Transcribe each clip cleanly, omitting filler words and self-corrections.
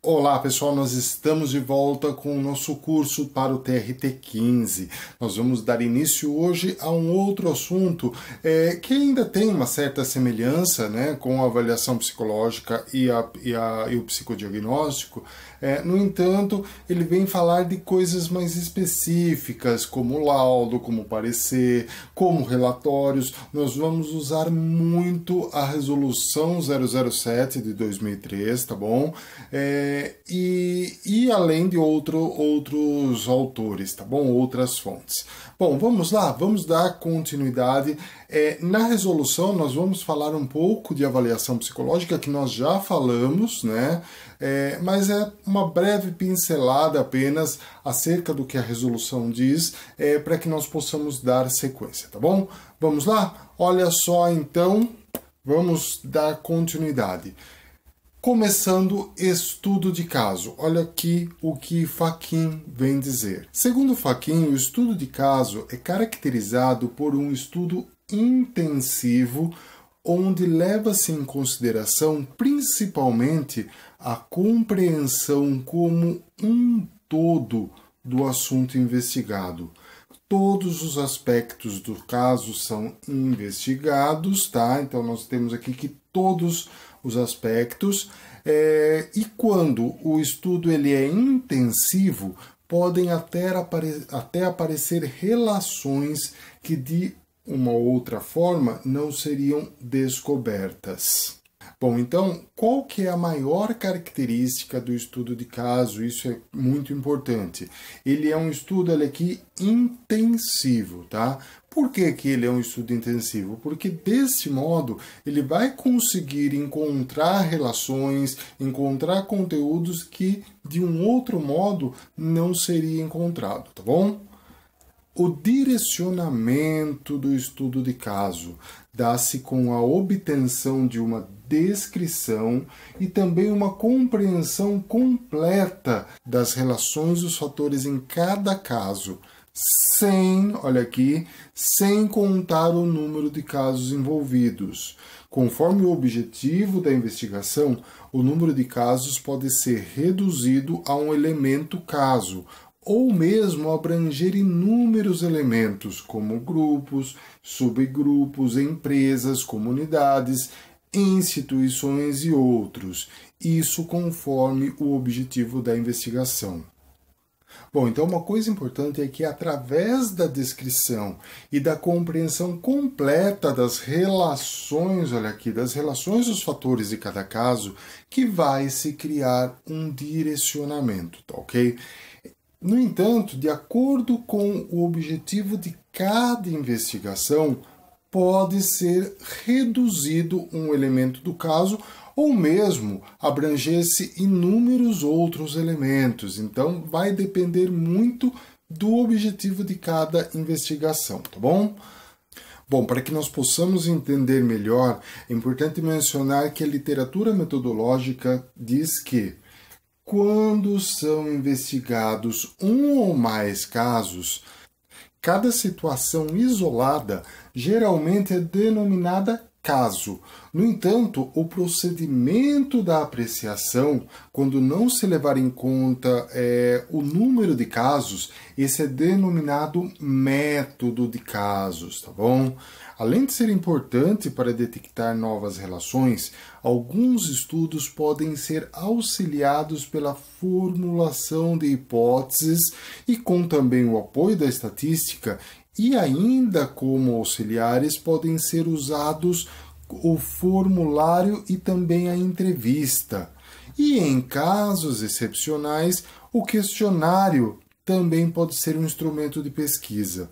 Olá pessoal, nós estamos de volta com o nosso curso para o TRT15. Nós vamos dar início hoje a um outro assunto que ainda tem uma certa semelhança, né, com a avaliação psicológica e o psicodiagnóstico. No entanto, ele vem falar de coisas mais específicas, como laudo, como parecer, como relatórios. Nós vamos usar muito a Resolução 007 de 2003, tá bom? E além de outros autores, tá bom? Outras fontes. Bom, vamos lá, vamos dar continuidade. Na resolução, nós vamos falar um pouco de avaliação psicológica, que nós já falamos, né? Mas é uma breve pincelada apenas acerca do que a resolução diz, para que nós possamos dar sequência, tá bom? Vamos lá? Olha só, então, vamos dar continuidade. Começando estudo de caso. Olha aqui o que Fachin vem dizer. Segundo Fachin, o estudo de caso é caracterizado por um estudo intensivo onde leva-se em consideração principalmente a compreensão como um todo do assunto investigado. Todos os aspectos do caso são investigados, tá? Então nós temos aqui que todos os aspectos, e quando o estudo ele é intensivo, podem até aparecer relações que de uma outra forma não seriam descobertas. Bom, então, qual que é a maior característica do estudo de caso? Isso é muito importante. Ele é um estudo aqui intensivo, tá? Por que ele é um estudo intensivo? Porque desse modo ele vai conseguir encontrar relações, encontrar conteúdos que de um outro modo não seria encontrado, tá bom? O direcionamento do estudo de caso dá-se com a obtenção de uma descrição e também uma compreensão completa das relações dos fatores em cada caso, sem contar o número de casos envolvidos. Conforme o objetivo da investigação, o número de casos pode ser reduzido a um elemento caso, ou mesmo abranger inúmeros elementos, como grupos, subgrupos, empresas, comunidades, instituições e outros. Isso conforme o objetivo da investigação. Bom, então uma coisa importante é que através da descrição e da compreensão completa das relações, das relações dos fatores de cada caso, que vai se criar um direcionamento, tá ok? No entanto, de acordo com o objetivo de cada investigação, pode ser reduzido um elemento do caso ou mesmo abranger-se inúmeros outros elementos. Então, vai depender muito do objetivo de cada investigação, tá bom? Bom, para que nós possamos entender melhor, é importante mencionar que a literatura metodológica diz que quando são investigados um ou mais casos, cada situação isolada geralmente é denominada caso. No entanto, o procedimento da apreciação, quando não se levar em conta o número de casos, esse é denominado método de casos, tá bom? Além de ser importante para detectar novas relações, alguns estudos podem ser auxiliados pela formulação de hipóteses e com também o apoio da estatística, e ainda como auxiliares podem ser usados o formulário e também a entrevista. E em casos excepcionais, o questionário também pode ser um instrumento de pesquisa.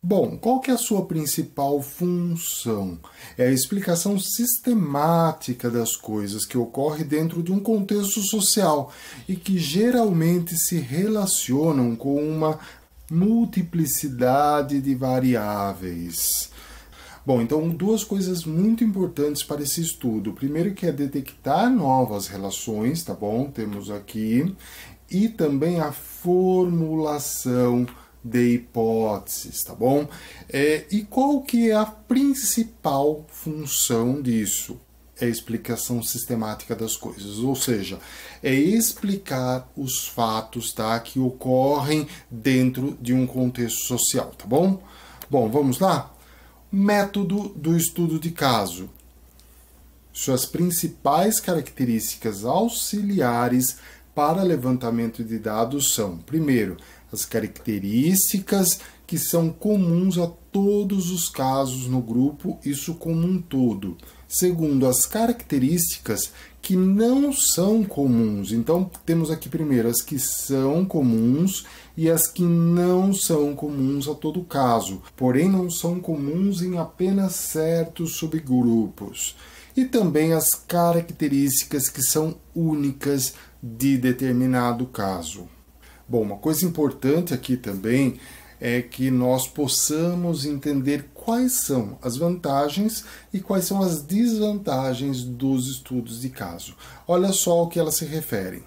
Bom, qual que é a sua principal função? É a explicação sistemática das coisas que ocorre dentro de um contexto social e que geralmente se relacionam com uma multiplicidade de variáveis. Bom, então duas coisas muito importantes para esse estudo. Primeiro que é detectar novas relações, tá bom? Temos aqui. E também a formulação de hipóteses, tá bom? E qual que é a principal função disso? é a explicação sistemática das coisas, ou seja, é explicar os fatos, tá, que ocorrem dentro de um contexto social, tá bom? Bom, vamos lá? Método do estudo de caso. Suas principais características auxiliares para levantamento de dados são, primeiro, as características que são comuns a todos os casos no grupo, isso como um todo. Segundo, as características que não são comuns. Então, temos aqui primeiro as que são comuns e as que não são comuns a todo caso, porém não são comuns em apenas certos subgrupos. E também as características que são únicas de determinado caso. Bom, uma coisa importante aqui também é que nós possamos entender quais são as vantagens e quais são as desvantagens dos estudos de caso. Olha só ao que elas se referem.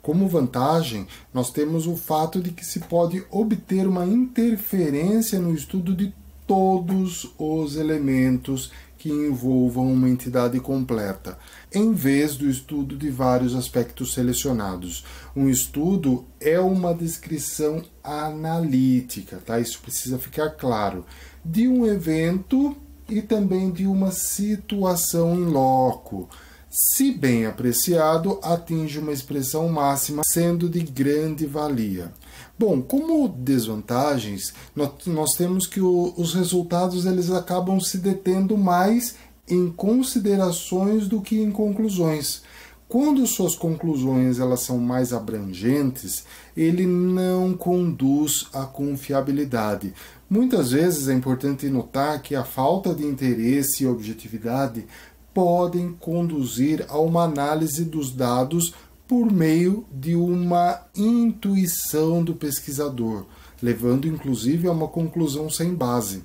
Como vantagem, nós temos o fato de que se pode obter uma interferência no estudo de todos os elementos que envolvam uma entidade completa, em vez do estudo de vários aspectos selecionados. Um estudo é uma descrição analítica, tá? Isso precisa ficar claro, de um evento e também de uma situação em loco. Se bem apreciado, atinge uma expressão máxima, sendo de grande valia. Bom, como desvantagens, nós temos que os resultados eles acabam se detendo mais em considerações do que em conclusões. Quando suas conclusões elas são mais abrangentes, ele não conduz à confiabilidade. Muitas vezes é importante notar que a falta de interesse e objetividade podem conduzir a uma análise dos dados por meio de uma intuição do pesquisador, levando inclusive a uma conclusão sem base.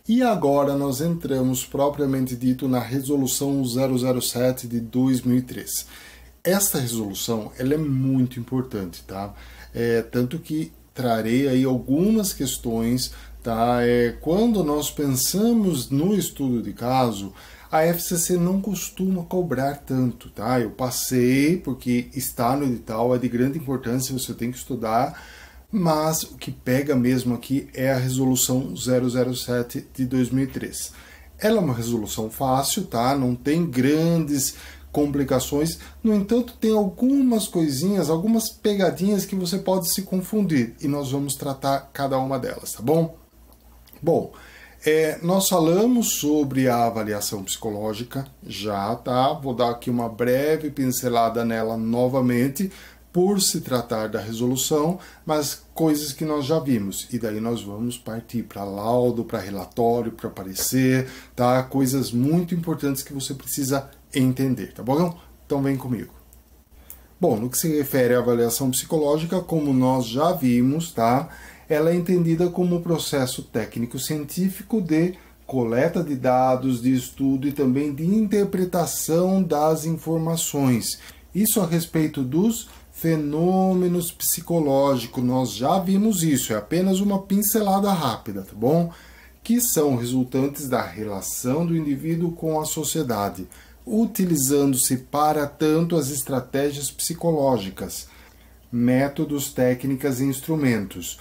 E agora nós entramos propriamente dito na Resolução 007 de 2003. Esta resolução ela é muito importante, tá? Tanto que trarei aí algumas questões, tá? Quando nós pensamos no estudo de caso, a FCC não costuma cobrar tanto, tá? Eu passei porque está no edital, é de grande importância, você tem que estudar, mas o que pega mesmo aqui é a Resolução 007 de 2003. Ela é uma resolução fácil, tá? Não tem grandes complicações, no entanto tem algumas coisinhas, algumas pegadinhas que você pode se confundir e nós vamos tratar cada uma delas, tá bom? Bom, nós falamos sobre a avaliação psicológica, já, tá? Vou dar aqui uma breve pincelada nela novamente, por se tratar da resolução, mas coisas que nós já vimos. E daí nós vamos partir para laudo, para relatório, para parecer, tá? Coisas muito importantes que você precisa entender, tá bom? Então vem comigo. Bom, no que se refere à avaliação psicológica, como nós já vimos, tá? Ela é entendida como um processo técnico-científico de coleta de dados, de estudo e também de interpretação das informações. Isso a respeito dos fenômenos psicológicos, nós já vimos isso, é apenas uma pincelada rápida, tá bom? Que são resultantes da relação do indivíduo com a sociedade, utilizando-se para tanto as estratégias psicológicas, métodos, técnicas e instrumentos.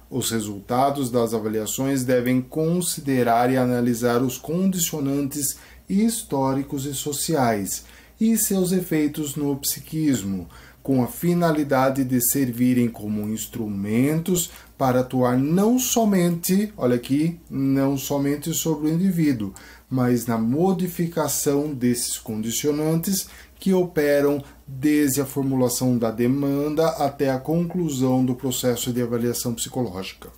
Os resultados das avaliações devem considerar e analisar os condicionantes históricos e sociais e seus efeitos no psiquismo, com a finalidade de servirem como instrumentos para atuar não somente, olha aqui, não somente sobre o indivíduo, mas na modificação desses condicionantes que operam desde a formulação da demanda até a conclusão do processo de avaliação psicológica.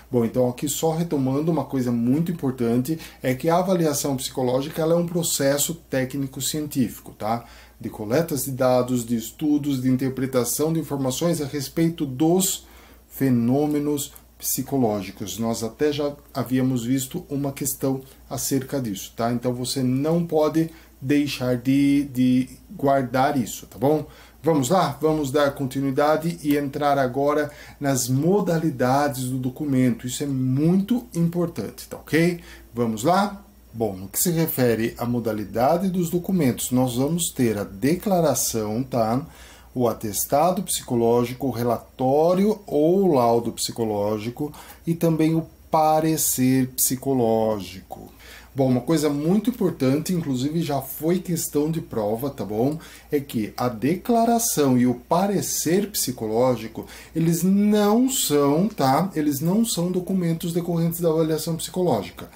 Bom, então aqui só retomando uma coisa muito importante, é que a avaliação psicológica ela é um processo técnico-científico, tá? De coletas de dados, de estudos, de interpretação de informações a respeito dos fenômenos psicológicos. Nós até já havíamos visto uma questão acerca disso, tá? Então você não pode deixar de guardar isso, tá bom? Vamos lá? Vamos dar continuidade e entrar agora nas modalidades do documento. Isso é muito importante, tá ok? Vamos lá? Bom, no que se refere à modalidade dos documentos, nós vamos ter a declaração, tá? O atestado psicológico, o relatório ou laudo psicológico e também o parecer psicológico. Bom, uma coisa muito importante, inclusive já foi questão de prova, tá bom? É que a declaração e o parecer psicológico, eles não são, tá? Eles não são documentos decorrentes da avaliação psicológica.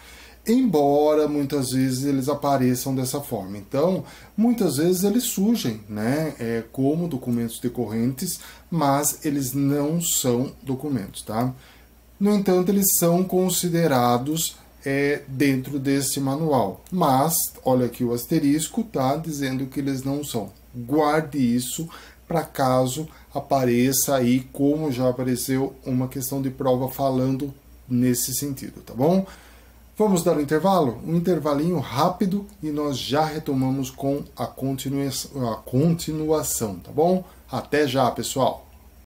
Embora muitas vezes eles apareçam dessa forma. Então, muitas vezes eles surgem, né, como documentos decorrentes, mas eles não são documentos, tá? No entanto, eles são considerados dentro desse manual. Mas, olha aqui o asterisco, tá? Dizendo que eles não são. Guarde isso para caso apareça aí, como já apareceu, uma questão de prova falando nesse sentido, tá bom? Vamos dar um intervalo? Um intervalinho rápido e nós já retomamos com a continuação, tá bom? Até já, pessoal!